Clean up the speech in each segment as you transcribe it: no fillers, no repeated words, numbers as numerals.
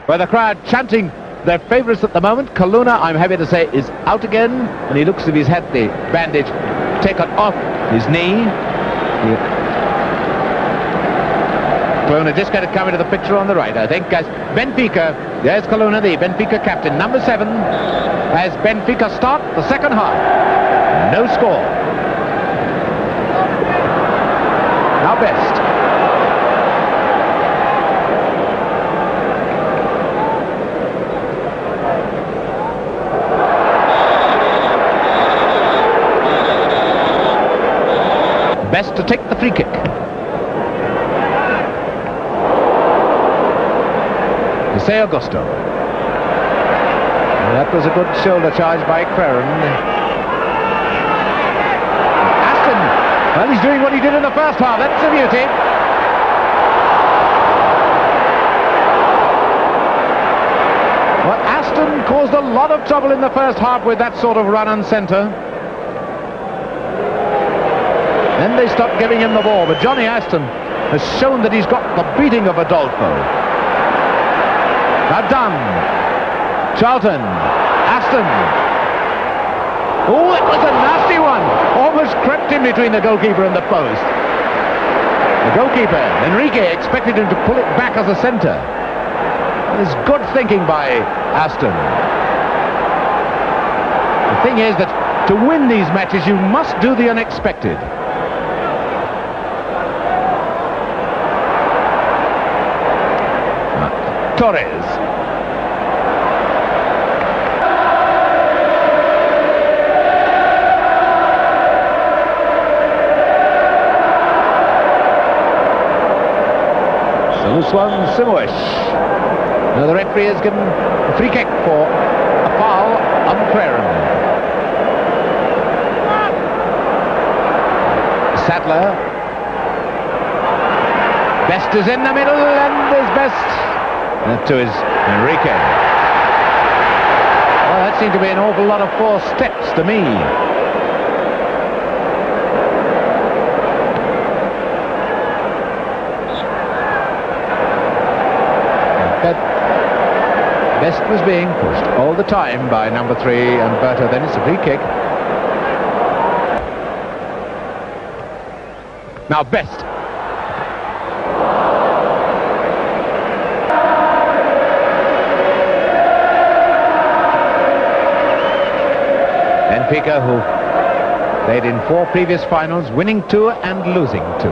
Where the crowd chanting their favourites at the moment. Kaluna, I'm happy to say, is out again, and he looks as if he's had the bandage taken off his knee. Kaluna just got to come into the picture on the right, I think, as Benfica, there's Kaluna, the Benfica captain, number 7, as Benfica start the second half. No score. Now Best. Best to take the free kick. Say Augusto. Well, that was a good shoulder charge by Creren. Aston. Well, he's doing what he did in the first half. That's a beauty. Well, Aston caused a lot of trouble in the first half with that sort of run and centre. Then they stopped giving him the ball, but Johnny Aston has shown that he's got the beating of Adolfo. Now done. Charlton. Aston. Oh, it was a nasty one. Almost crept in between the goalkeeper and the post. The goalkeeper, Enrique, expected him to pull it back as a centre. It's good thinking by Aston. The thing is that to win these matches, you must do the unexpected. Torres. Saluswan Simoes. Now the referee has given a free kick for a foul on Creren. Sadler. Best is in the middle, and there's Best. To his Enrique. Well, that seemed to be an awful lot of 4 steps to me. Best was being pushed all the time by number 3 and Berta. Then it's a free kick. Now Best. Benfica, who played in 4 previous finals, winning 2 and losing 2.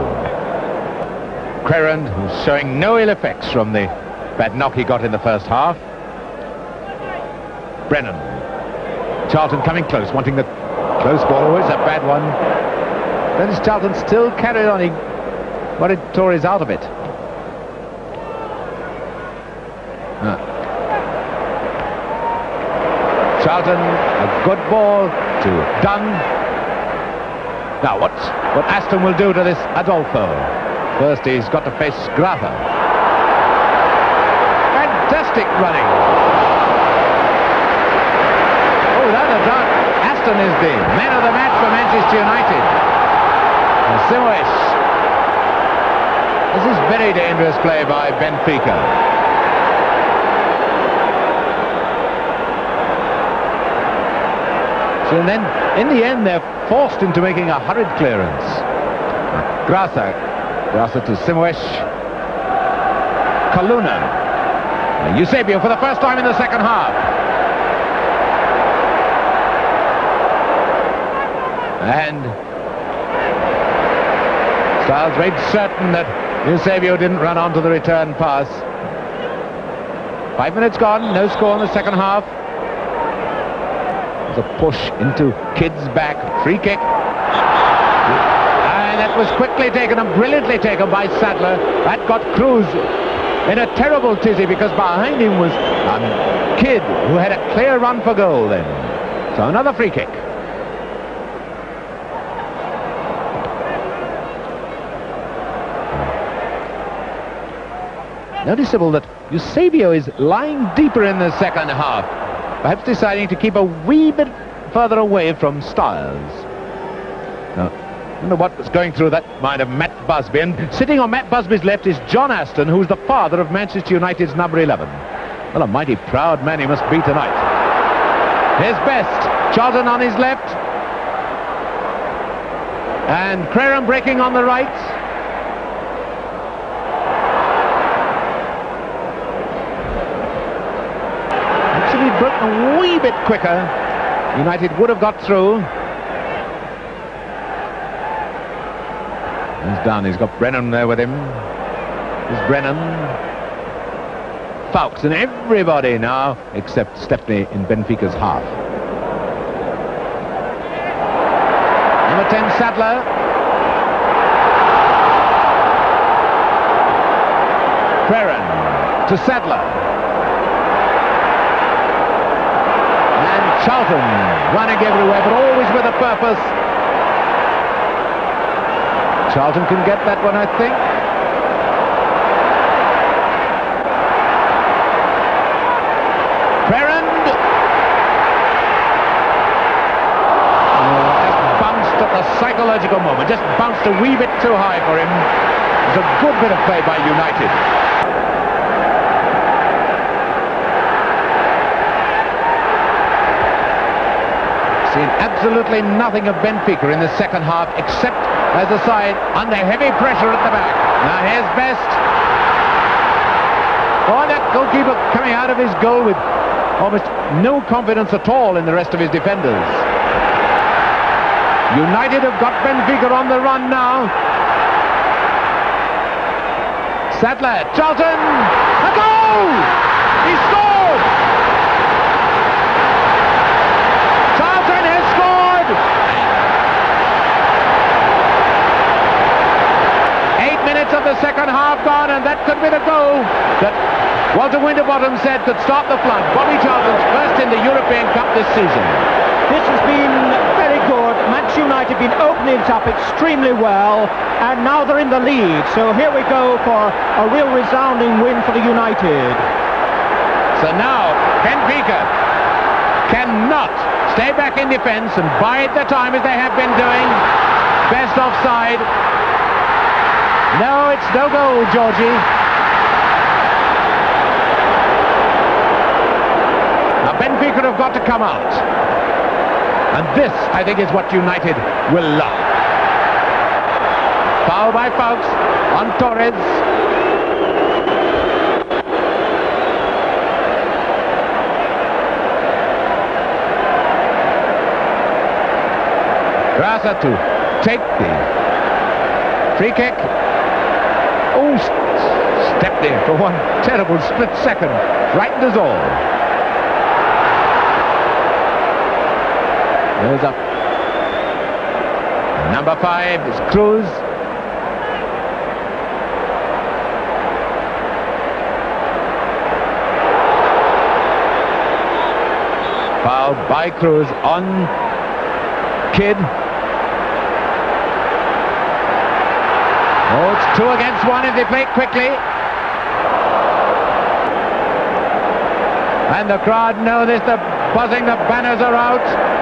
Creren, who's showing no ill effects from the bad knock he got in the first half. Brennan. Charlton coming close, wanting the close ball, always a bad one. Then Charlton still carried on. He wanted Torres out of it. Charlton, a good ball to Dunn. Now what Aston will do to this Adolfo. First he's got to face Grata. Fantastic running. Oh, without a doubt, Aston is the man of the match for Manchester United. And Simoes. This is very dangerous play by Benfica. So then, in the end, they're forced into making a hurried clearance. Grazie to Simoes. Kaluna. Eusebio for the first time in the second half. And Styles made certain that Eusebio didn't run onto the return pass. 5 minutes gone, no score in the second half. A push into Kidd's back, free kick, and that was quickly taken and brilliantly taken by Sadler. That got Cruz in a terrible tizzy because behind him was Kidd, who had a clear run for goal then. So another free kick. Noticeable that Eusebio is lying deeper in the second half, perhaps deciding to keep a wee bit further away from Styles. Now, I don't know what was going through that mind of Matt Busby. And sitting on Matt Busby's left is John Aston, who's the father of Manchester United's number 11. Well, a mighty proud man he must be tonight. His best. Charlton on his left. And Creran breaking on the right. Actually broken a wee bit quicker. United would have got through. He's done. He's got Brennan there with him. There's Brennan. Fawkes and everybody now except Stepney in Benfica's half. Number 10, Sadler. Creran to Sadler. And Charlton running everywhere, but always with a purpose. Charlton can get that one, I think. Creran. Just bounced at the psychological moment. Just bounced a wee bit too high for him. It was a good bit of play by United. Seen absolutely nothing of Benfica in the second half, except as a side under heavy pressure at the back. Now here's Best. Oh, that goalkeeper coming out of his goal with almost no confidence at all in the rest of his defenders. United have got Benfica on the run now. Sadler, Charlton, a goal! He scored! Charlton has scored! 8 minutes of the second half gone, and that could be the goal that Walter Winterbottom said could stop the flood. Bobby Charlton's first in the European Cup this season. This has been very good. Manchester United have been opening it up extremely well, and now they're in the lead. So here we go for a real resounding win for the United. So now Benfica cannot stay back in defence and bide their time as they have been doing. Best offside. No, it's no goal, Georgie. Now Benfica have got to come out. And this, I think, is what United will love. Foul by Fawkes on Torres. Grazie to take the free kick. Oh, stepped in for one terrible split second. Frightened us all. Goes up. Number 5 is Cruz. Foul by Cruz on Kidd. Oh, it's 2 against 1 if they play quickly. And the crowd know this, they're buzzing, the banners are out.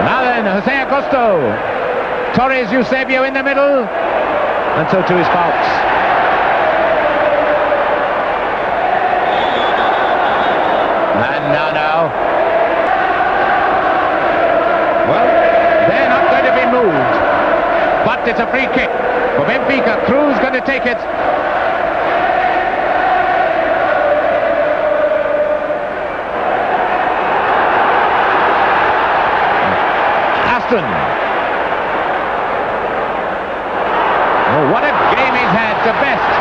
Now then, Jose Acosto. Torres, Eusebio in the middle. And so too is Fawkes. And now. Well, they're not going to be moved. But it's a free kick for Benfica. Cruz going to take it. Oh, what a game he's had, the best.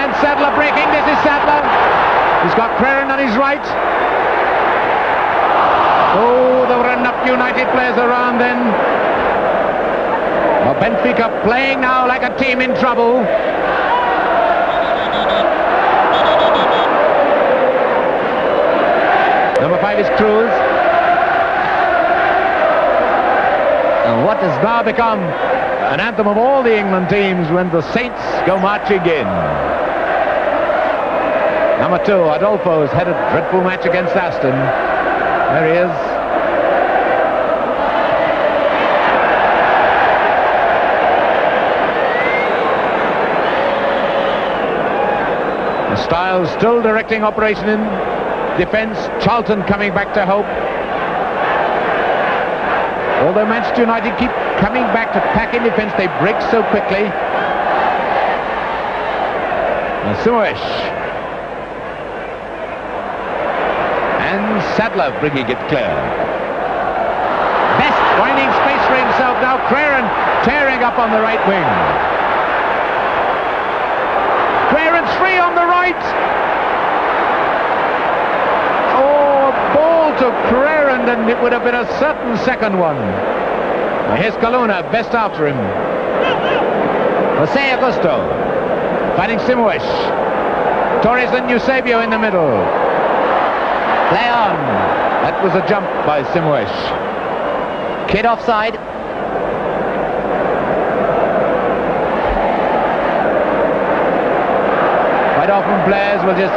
And Sadler breaking, this is Sadler. He's got Creran on his right. Oh, there were enough United players around then. Well, Benfica playing now like a team in trouble. Number 5 is Cruz. And what has now become an anthem of all the England teams when the Saints go marching in. Number 2, Adolfo, has had a dreadful match against Aston. There he is. Styles still directing operation in defence. Charlton coming back to hope. Although Manchester United keep coming back to pack in defence, they break so quickly. Simoes. And Sadler bringing it clear. Best finding space for himself now. Craren tearing up on the right wing. Craren's free on the right. Oh, ball to Craren, and it would have been a certain second one. Here's Colonna, Best after him. Jose Augusto finding Simoes. Torres and Eusebio in the middle. Play on. That was a jump by Simoes. Kid offside. Quite often players will just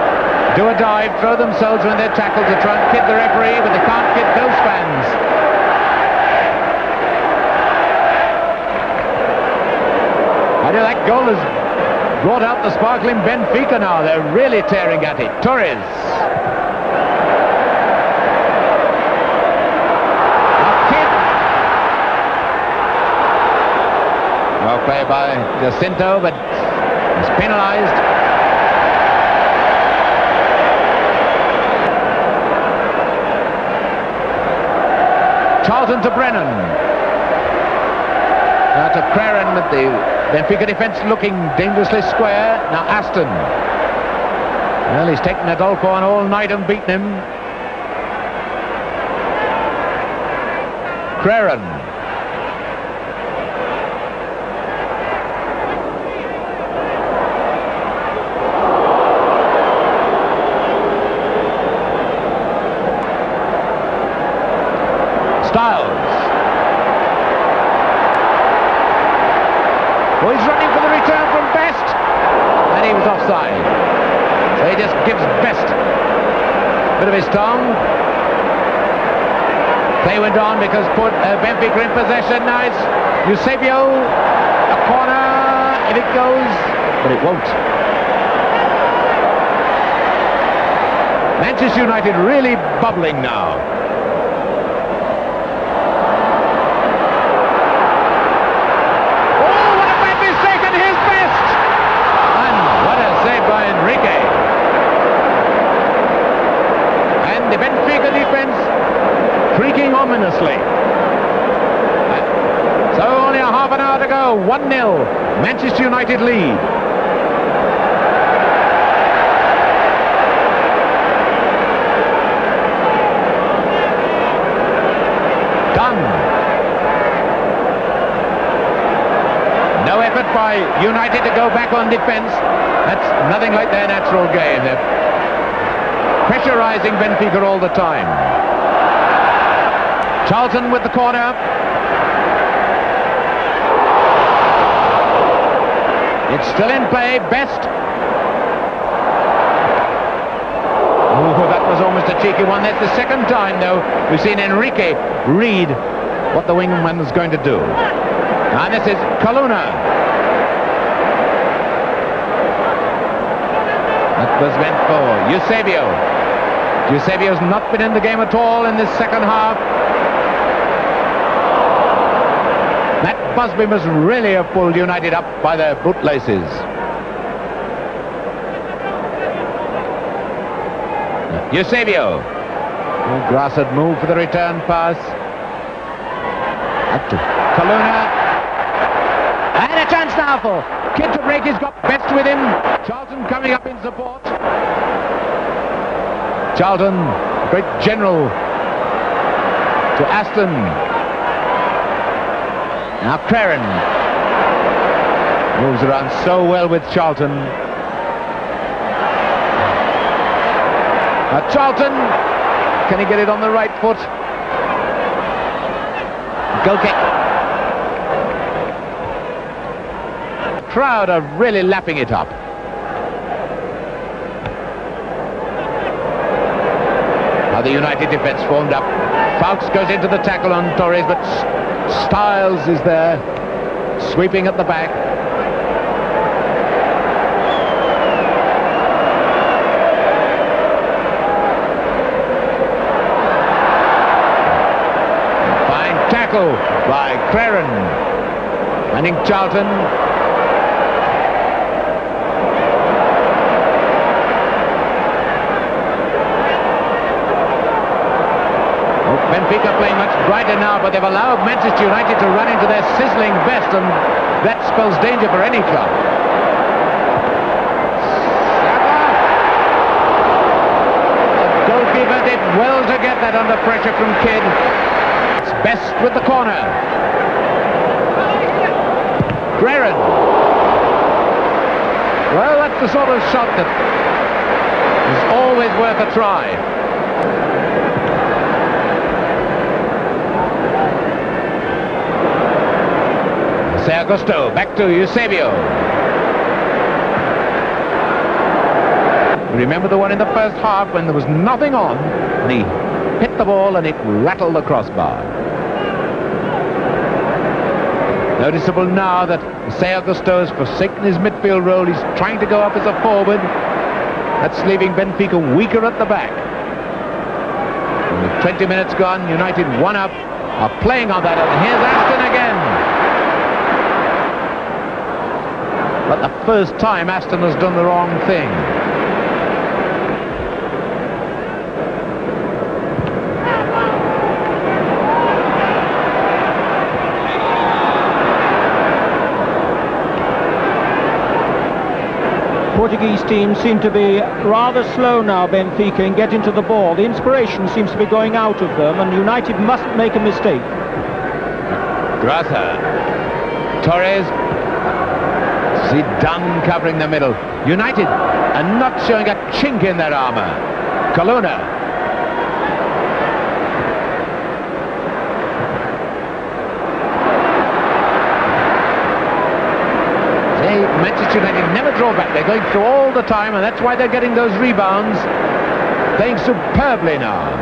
do a dive, throw themselves when they're tackled to try and kid the referee, but they can't kid those fans. I know that goal has brought out the sparkling Benfica now. They're really tearing at it. Torres. Well played by Jacinto, but he's penalised. Charlton to Brennan. Now to Craren with the Benfica defence looking dangerously square. Now Aston. Well, he's taken Adolfo on all night and beaten him. Craren. Styles. Oh, he's running for the return from Best, and he was offside. So he just gives Best a bit of his tongue. Play went on because Benfica in possession. Now it's Eusebio, a corner, if it goes, but it won't. Manchester United really bubbling now. The Benfica defence creaking ominously. So only a half an hour to go. 1-0. Manchester United lead. Done. No effort by United to go back on defence. That's nothing like their natural game. They're pressurising Benfica all the time. Charlton with the corner. It's still in play. Best. Oh, that was almost a cheeky one. That's the second time, though, we've seen Enrique read what the wingman was going to do. And this is Colonna. That was meant for Eusebio. Eusebio's not been in the game at all in this second half. Matt Busby must really have pulled United up by their bootlaces. Eusebio. Grass had moved for the return pass. Up to Colonna. And a chance now for Kid to break. He's got Best with him. Charlton coming up in support. Charlton, great general, to Aston. Now Craren moves around so well with Charlton. Now Charlton, can he get it on the right foot? Goal kick. The crowd are really lapping it up. Now the United defence formed up. Fawkes goes into the tackle on Torres, but Styles is there, sweeping at the back. tackle by Craren. Manning Charlton. Benfica playing much brighter now, but they've allowed Manchester United to run into their sizzling best, and that spells danger for any club. The goalkeeper did well to get that under pressure from Kidd. It's Best with the corner. Craren. Well, that's the sort of shot that is always worth a try. Augusto, back to Eusebio. Remember the one in the first half when there was nothing on, and he hit the ball and it rattled the crossbar. Noticeable now that Augusto has forsaken his midfield role. He's trying to go up as a forward. That's leaving Benfica weaker at the back. And with 20 minutes gone, United one up, are playing on that, and here's Aston again. But the first time Aston has done the wrong thing. Portuguese teams seem to be rather slow now, Benfica, in getting to the ball. The inspiration seems to be going out of them, and United mustn't make a mistake. Grazie. Torres. Zidane covering the middle. United are not showing a chink in their armour. Colonna. Manchester United never draw back. They're going through all the time, and that's why they're getting those rebounds. Playing superbly now.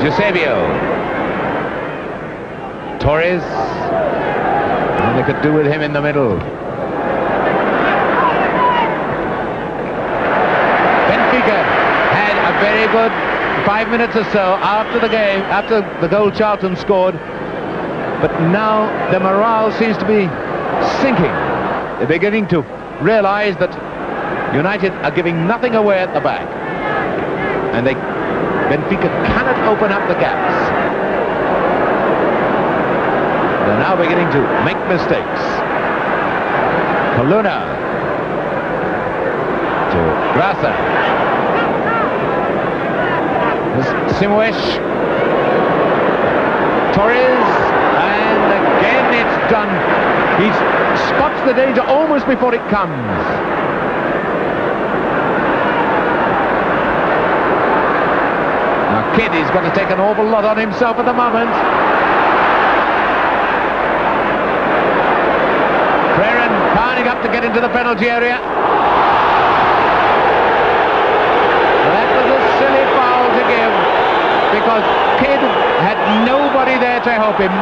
Eusebio. Torres. And they could do with him in the middle. Benfica had a very good 5 minutes or so after the game, after the goal Charlton scored. But now the morale seems to be sinking. They're beginning to realise that United are giving nothing away at the back. And Benfica cannot open up the gaps. They're now beginning to make mistakes. Colonna to Graça. Simoes. Torres. And again it's done. He spots the danger almost before it comes. Kidd, he's got to take an awful lot on himself at the moment. Craren pounding up to get into the penalty area. That was a silly foul to give, because Kidd had nobody there to help him.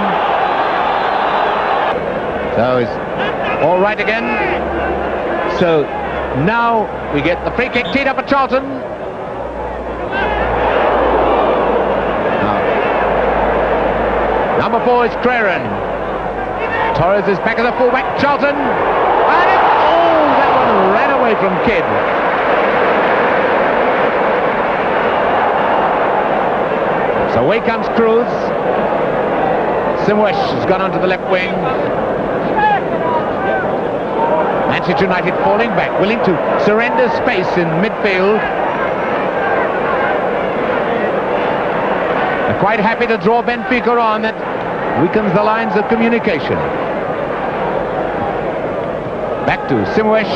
So he's all right again. So now we get the free kick teed up at Charlton. Number 4 is Craren. Torres is back as a fullback. Charlton. And that one ran away from Kidd. So away comes Cruz. Simoes has gone onto the left wing. Manchester United falling back, willing to surrender space in midfield. They're quite happy to draw Benfica on. That weakens the lines of communication. Back to Simoes.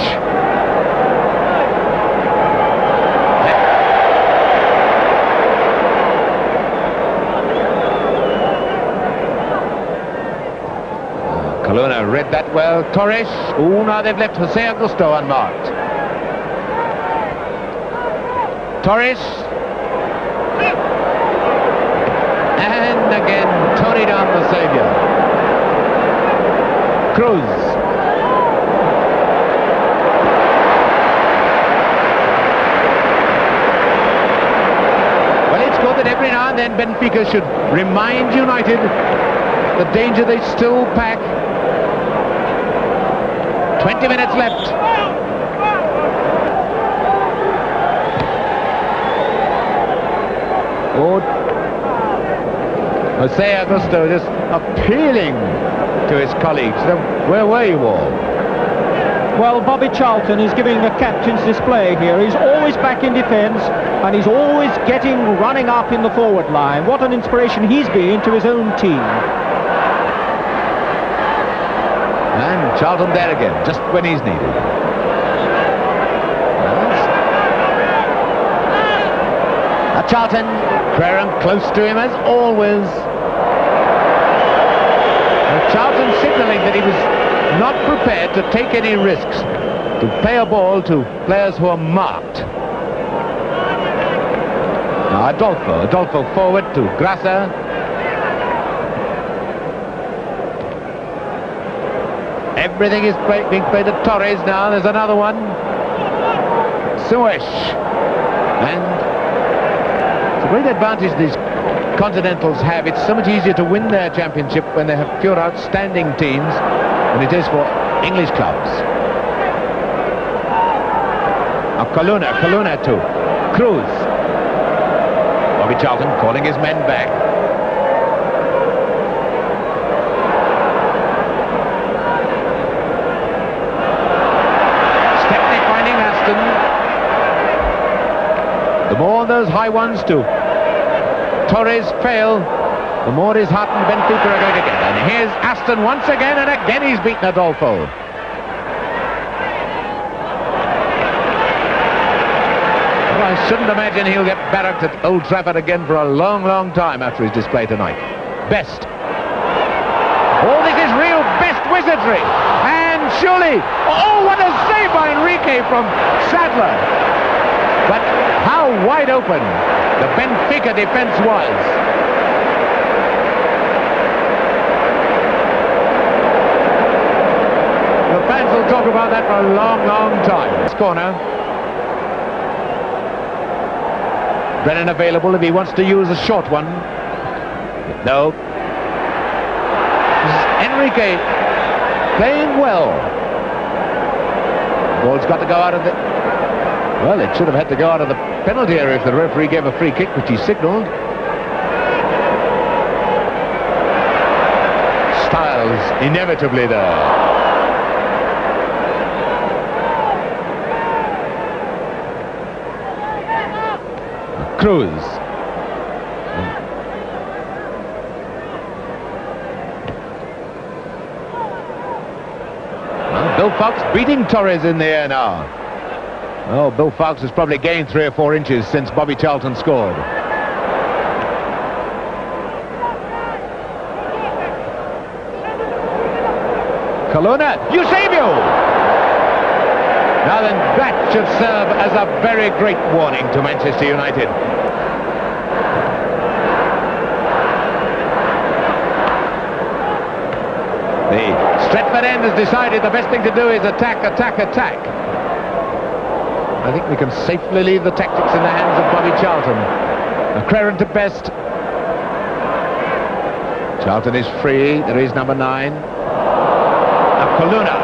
Colonna read that well. Torres. Oh, now they've left Jose Augusto unmarked. Torres. And again, Tony down the saviour. Cruz. every now and then Benfica should remind United the danger they still pack. 20 minutes left. Oh, Jose Augusto just appealing to his colleagues. Where were you all? Well, Bobby Charlton is giving a captain's display here. He's always back in defence, and he's always running up in the forward line. What an inspiration he's been to his own team. And Charlton there again, just when he's needed. Charlton, Crerham close to him as always. Charlton signalling that he was not prepared to take any risks, to play a ball to players who are marked. Now Adolfo forward to Grazie. Everything is being played at Torres now. There's another one. Suesh. And it's a great advantage these continentals have. It's so much easier to win their championship when they have fewer outstanding teams than it is for English clubs. Now Coluna to Cruz. Bobby Charlton calling his men back. Stepney finding Aston. The more those high ones to Torres fail, the more disheartened Benfica are going to get. And here's Aston once again, and again he's beaten Adolfo. Well, I shouldn't imagine he'll get barracked at Old Trafford again for a long, long time after his display tonight. Best. Oh, this is real Best wizardry. And surely, oh, what a save by Enrique from Sadler. But how wide open the Benfica defence was. The fans will talk about that for a long, long time. This corner. Brennan available if he wants to use a short one. No. This is Enrique playing well. The ball's got to go out of the... Well, it should have had to go out of the penalty area if the referee gave a free kick, which he signalled. Styles inevitably there. Cruz. Well, Bill Fox beating Torres in the air now. Oh, Bill Fox has probably gained 3 or 4 inches since Bobby Charlton scored. Coluna, Eusebio! Now then, that should serve as a very great warning to Manchester United. The Stretford end has decided the best thing to do is attack, attack, attack. I think we can safely leave the tactics in the hands of Bobby Charlton. Crerham to Best. Charlton is free. There is number 9. Now Coluna.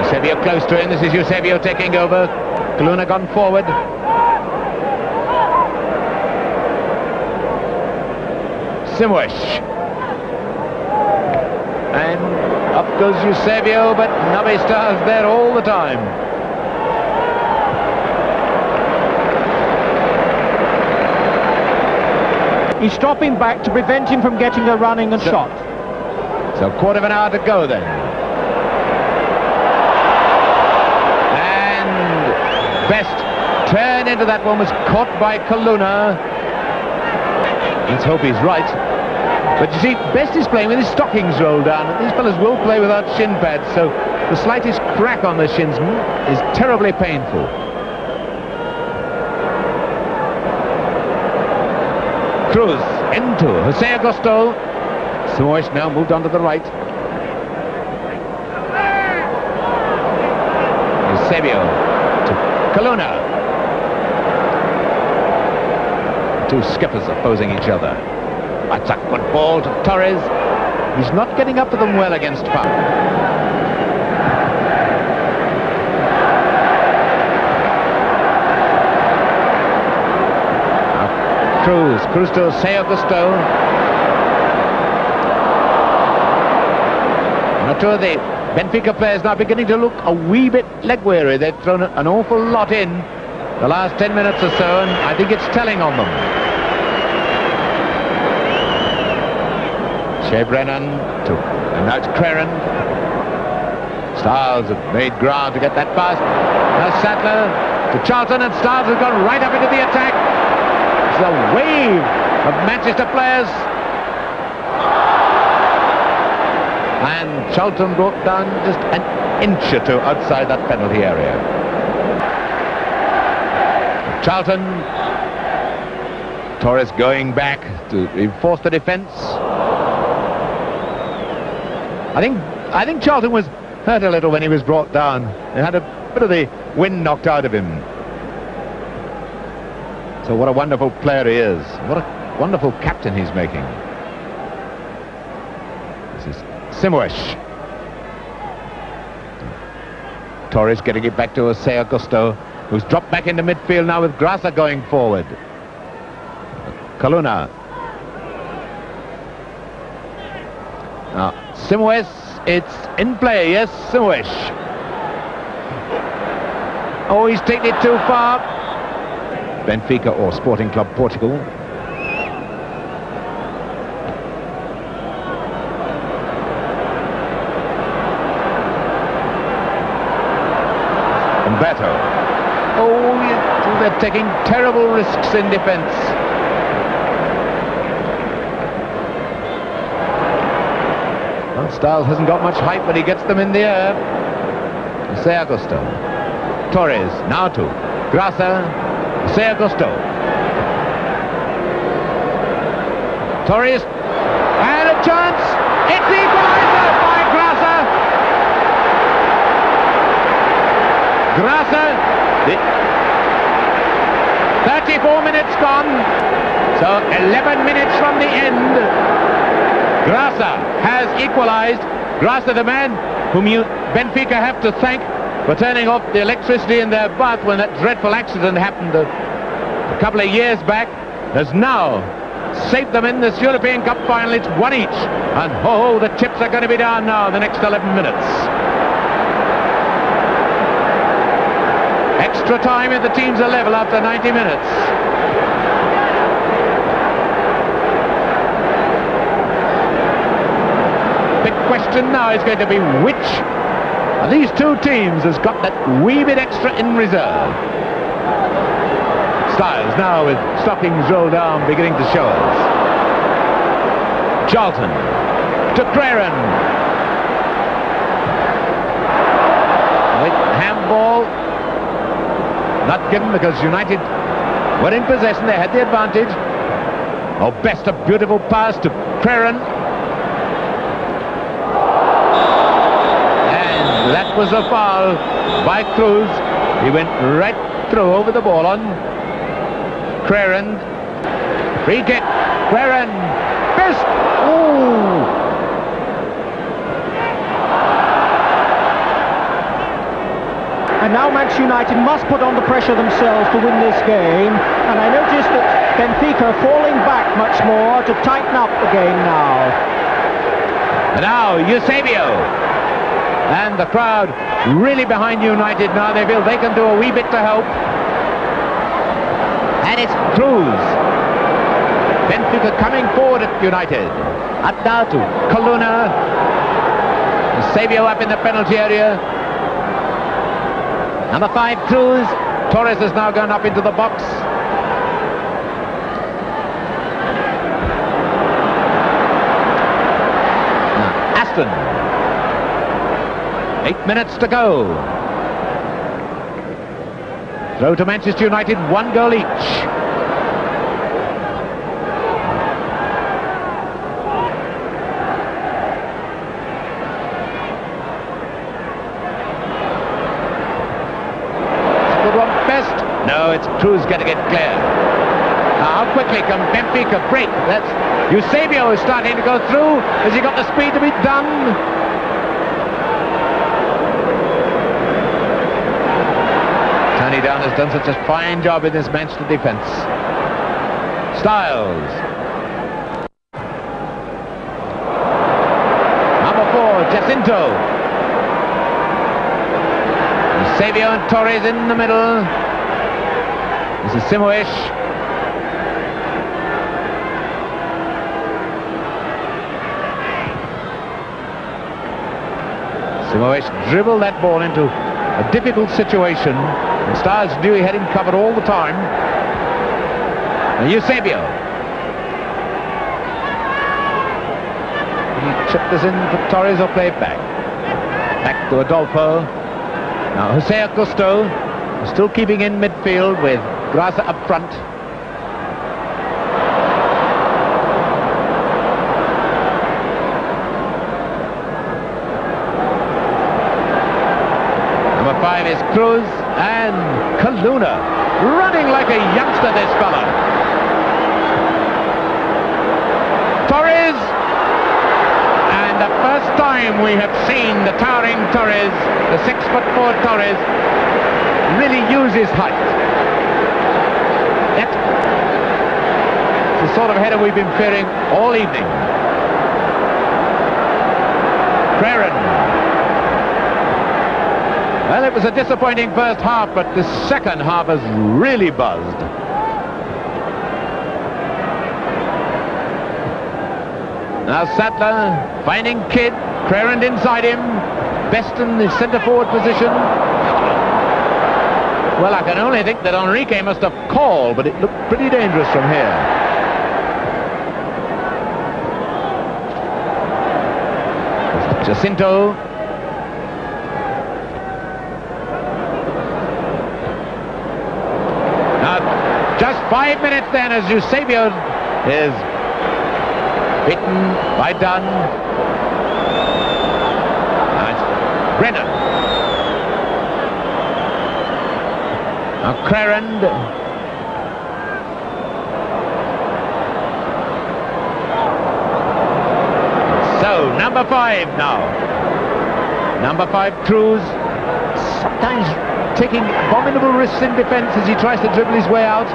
Eusebio close to him. This is Eusebio taking over. Coluna gone forward. Simwish. And up goes Eusebio, but Navesta's there all the time. He's dropping back to prevent him from getting a running and shot. So a quarter of an hour to go then. And Best turn into that one, was caught by Coluna. Let's hope he's right. But you see, Best is playing with his stockings rolled down. These fellas will play without shin pads, so the slightest crack on the shins is terribly painful. Cruz into Jose Augusto. Suesh now moved on to the right. Eusebio to Coluna. Two skippers opposing each other. That's a good ball to Torres. He's not getting up to them well against power. Cruz to Seo Gusto. Two of the Benfica players now beginning to look a wee bit leg weary. They've thrown an awful lot in the last 10 minutes or so, and I think it's telling on them. Shea Brennan and now it's Crerand. Stiles have made ground to get that pass. Now Sattler to Charlton, and Stiles has gone right up into the attack. It's a wave of Manchester players. And Charlton brought down just an inch or two outside that penalty area. Charlton. Torres going back to reinforce the defence. I think Charlton was hurt a little when he was brought down. He had a bit of the wind knocked out of him. So what a wonderful player he is. What a wonderful captain he's making. This is Simoes. Torres getting it back to Seo Gusto, who's dropped back into midfield now with Grasse going forward. Kaluna. Now, Simoes, it's in play, yes, Simoes. Oh, he's taken it too far. Benfica or Sporting Club Portugal. Umberto. Oh, they're taking terrible risks in defence. Well, Stiles hasn't got much height, but he gets them in the air. Seo Gusto. Torres, now to Grasse. Seo Gusto. Torres. And a chance. It's equaliser by Grasse. Grasse. 34 minutes gone. So 11 minutes from the end. Grasse has equalised. Grasse, the man whom Benfica have to thank for turning off the electricity in their bath when that dreadful accident happened a couple of years back, has now saved them in this European Cup final. It's one each, and oh, the chips are going to be down now in the next 11 minutes. Extra time if the teams are level after 90 minutes. Big question now is going to be which of these two teams has got that wee bit extra in reserve. Stiles now with stockings rolled down beginning to show us. Charlton to Crerand. Handball not given because United were in possession. They had the advantage. Oh, best a beautiful pass to Crerand. And that was a foul by Cruz. He went right through over the ball on Crerand. Free kick. Crerand. Best. Ooh. And now Manchester United must put on the pressure themselves to win this game. And I noticed that Benfica are falling back much more to tighten up the game now. And now Eusebio. And the crowd really behind United now. They feel they can do a wee bit to help. And it's Cruz. Benfica coming forward at United. Up now to Kaluna. Eusebio up in the penalty area. Number 5, Cruz. Torres has now gone up into the box. Now, Aston. 8 minutes to go. Throw to Manchester United, 1 goal each. No, it's Cruz getting it clear. Now, how quickly can Benfica break? That's Eusebio is starting to go through. Has he got the speed to be done? Tony Down has done such a fine job in this Manchester defence. Styles. Number 4, Jacinto. Eusebio and Torres in the middle. This is Simoes. Simoes dribbled that ball into a difficult situation. And Styles knew he had him covered all the time. And Eusebio. He chipped this in for Torres or play it back. Back to Adolfo. Now Jose Augusto still keeping in midfield with Grazie up front. Number 5 is Cruz, and Kaluna running like a youngster, this fella. Torres, and the first time we have seen the towering Torres, the 6'4" Torres, really use his height. That's the sort of header we've been fearing all evening. Creren. Well, it was a disappointing first half, but the second half has really buzzed. Now Sattler finding Kidd, Creren inside him, Best in the centre-forward position. Well, I can only think that Enrique must have called, but it looked pretty dangerous from here. Jacinto. Now, just 5 minutes then as Eusebio is beaten by Dunn. Now it's Brennan. Now Creren. So, number 5 now. Number 5, Cruz. Sometimes taking abominable risks in defence as he tries to dribble his way out.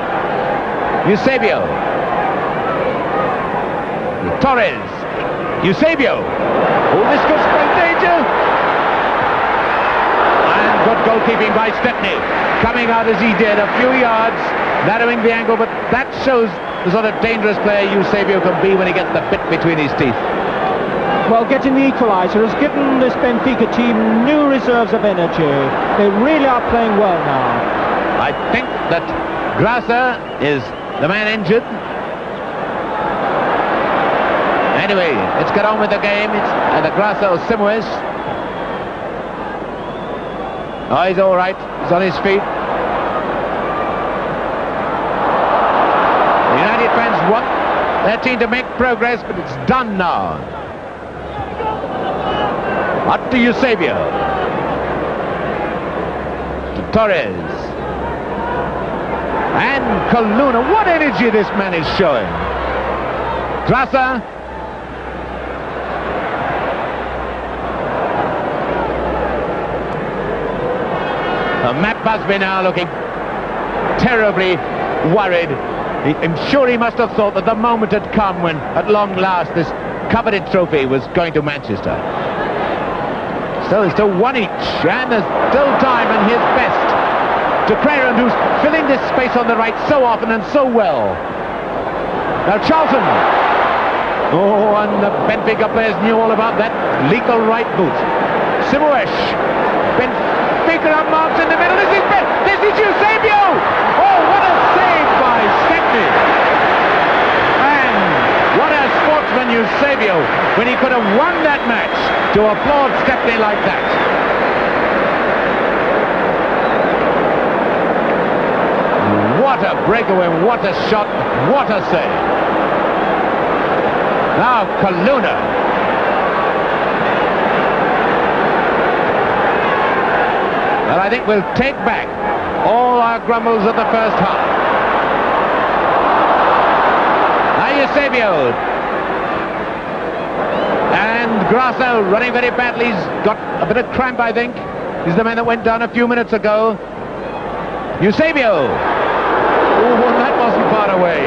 Eusebio. Torres. Eusebio. Oh, this could spell danger. And good goalkeeping by Stepney. Coming out as he did, a few yards, narrowing the angle, but that shows the sort of dangerous player Eusebio can be when he gets the bit between his teeth. Well, getting the equaliser has given this Benfica team new reserves of energy. They really are playing well now. I think that Grazie is the man injured. Anyway, let's get on with the game. It's either Grazie or Simoes. Oh, he's all right. He's on his feet. The United fans want their team to make progress, but it's done now. Up to Eusebio. To Torres. And Kaluna. What energy this man is showing. Grazie. Matt Busby now looking terribly worried. I'm sure he must have thought that the moment had come when, at long last, this coveted trophy was going to Manchester. So there's still one each, and there's still time, and his best to Creren, who's filling this space on the right so often and so well. Now Charlton. Oh, and the Benfica players knew all about that lethal right boot. Simoes. Benfica marks in the middle. This is Eusebio. Oh, what a save by Stepney. And what a sportsman Eusebio, when he could have won that match, to applaud Stepney like that. What a breakaway, what a shot, what a save. Now Kaluna. Well, I think we'll take back all our grumbles of the first half. Eusebio. And Grasso running very badly. He's got a bit of cramp, I think. He's the man that went down a few minutes ago. Eusebio. Oh, well, that wasn't far away.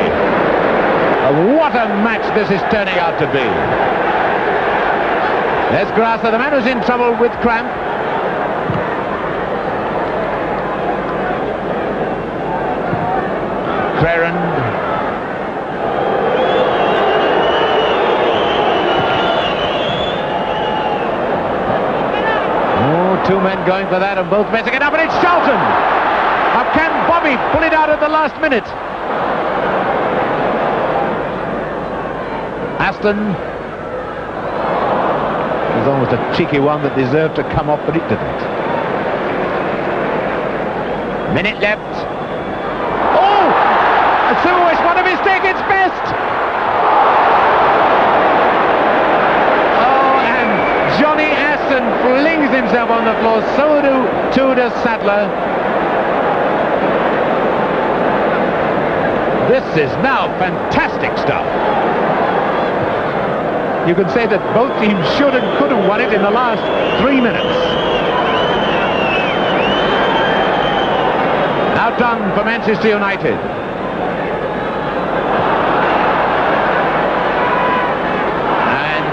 What a match this is turning out to be. There's Grasso, the man who's in trouble with cramp. Crerand. Oh, two men going for that and both messing it up, and it's Charlton. Now can Bobby pull it out at the last minute? Aston. It was almost a cheeky one that deserved to come off, but it didn't. Minute left. Oh! Suez, what a mistake, it's best! Oh, and Johnny Aston flings himself on the floor, so too does Sadler. This is now fantastic stuff. You can say that both teams should and could have won it in the last 3 minutes. Now done for Manchester United. And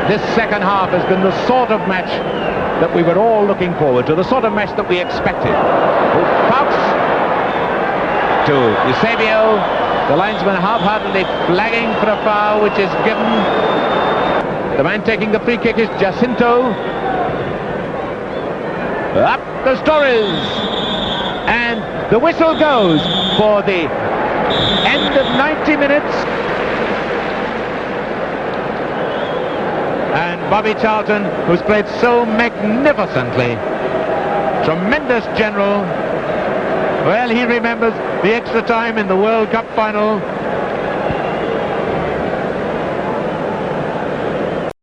this second half has been the sort of match that we were all looking forward to, the sort of match that we expected. Fouts to Eusebio. The linesman half-heartedly flagging for a foul, which is given. The man taking the free kick is Jacinto. Up the Torres. And the whistle goes for the end of 90 minutes. And Bobby Charlton, who's played so magnificently. Tremendous general. Well, he remembers the extra time in the World Cup final